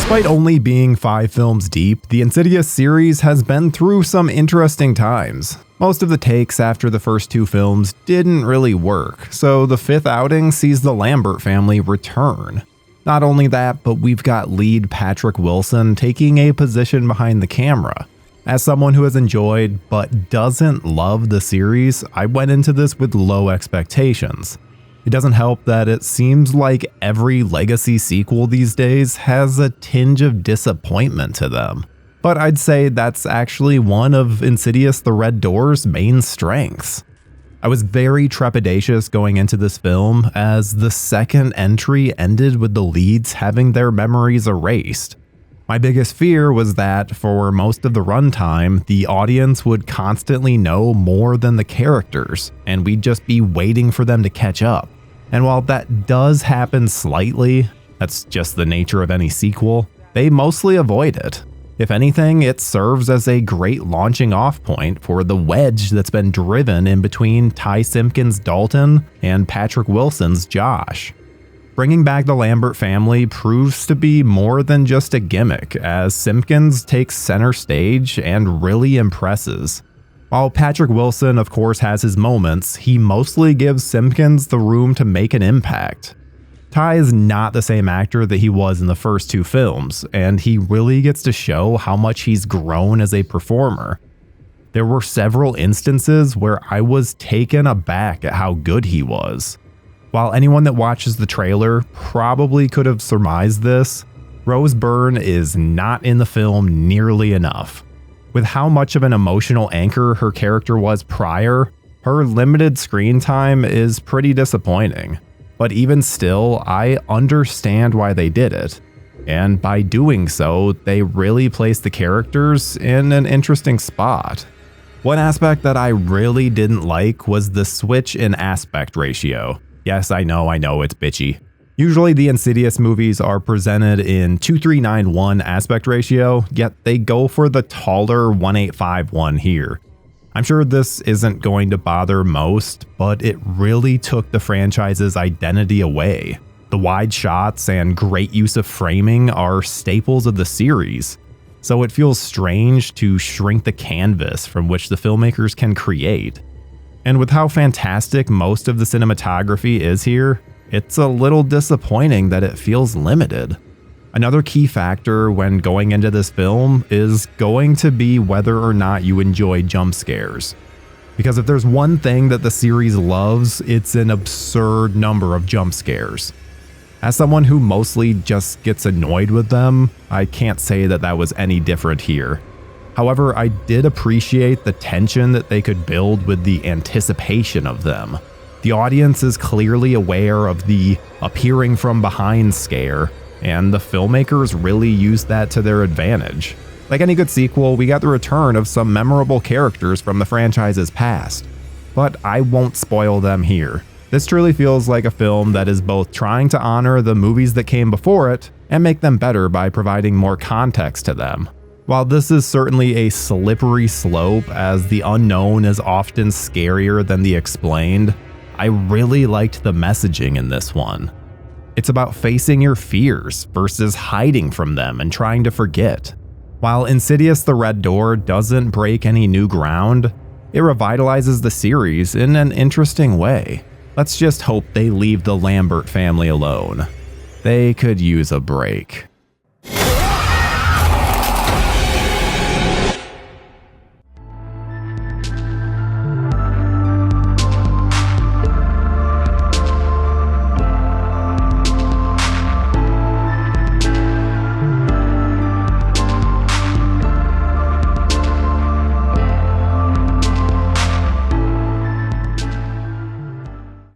Despite only being 5 films deep, the Insidious series has been through some interesting times. Most of the takes after the first 2 films didn't really work, so the 5th outing sees the Lambert family return. Not only that, but we've got lead Patrick Wilson taking a position behind the camera. As someone who has enjoyed but doesn't love the series, I went into this with low expectations. It doesn't help that it seems like every legacy sequel these days has a tinge of disappointment to them. But I'd say that's actually one of Insidious the Red Door's main strengths. I was very trepidatious going into this film as the second entry ended with the leads having their memories erased. My biggest fear was that for most of the runtime, the audience would constantly know more than the characters, and we'd just be waiting for them to catch up. And while that does happen slightly, that's just the nature of any sequel, they mostly avoid it. If anything, it serves as a great launching off point for the wedge that's been driven in between Ty Simpkins' Dalton and Patrick Wilson's Josh. Bringing back the Lambert family proves to be more than just a gimmick, as Simpkins takes center stage and really impresses. While Patrick Wilson of course has his moments, he mostly gives Simpkins the room to make an impact. Ty is not the same actor that he was in the first 2 films, and he really gets to show how much he's grown as a performer. There were several instances where I was taken aback at how good he was. While anyone that watches the trailer probably could have surmised this, Rose Byrne is not in the film nearly enough. With how much of an emotional anchor her character was prior, her limited screen time is pretty disappointing. But even still, I understand why they did it. And by doing so, they really placed the characters in an interesting spot. One aspect that I really didn't like was the switch in aspect ratio. Yes, I know, it's bitchy. Usually the Insidious movies are presented in 2391 aspect ratio, yet they go for the taller 1851 here. I'm sure this isn't going to bother most, but it really took the franchise's identity away. The wide shots and great use of framing are staples of the series, so it feels strange to shrink the canvas from which the filmmakers can create. And with how fantastic most of the cinematography is here, it's a little disappointing that it feels limited. Another key factor when going into this film is going to be whether or not you enjoy jump scares. Because if there's one thing that the series loves, it's an absurd number of jump scares. As someone who mostly just gets annoyed with them, I can't say that that was any different here. However, I did appreciate the tension that they could build with the anticipation of them. The audience is clearly aware of the appearing from behind scare, and the filmmakers really used that to their advantage. Like any good sequel, we got the return of some memorable characters from the franchise's past, but I won't spoil them here. This truly feels like a film that is both trying to honor the movies that came before it and make them better by providing more context to them. While this is certainly a slippery slope, as the unknown is often scarier than the explained, I really liked the messaging in this one. It's about facing your fears versus hiding from them and trying to forget. While Insidious the Red Door doesn't break any new ground, it revitalizes the series in an interesting way. Let's just hope they leave the Lambert family alone. They could use a break.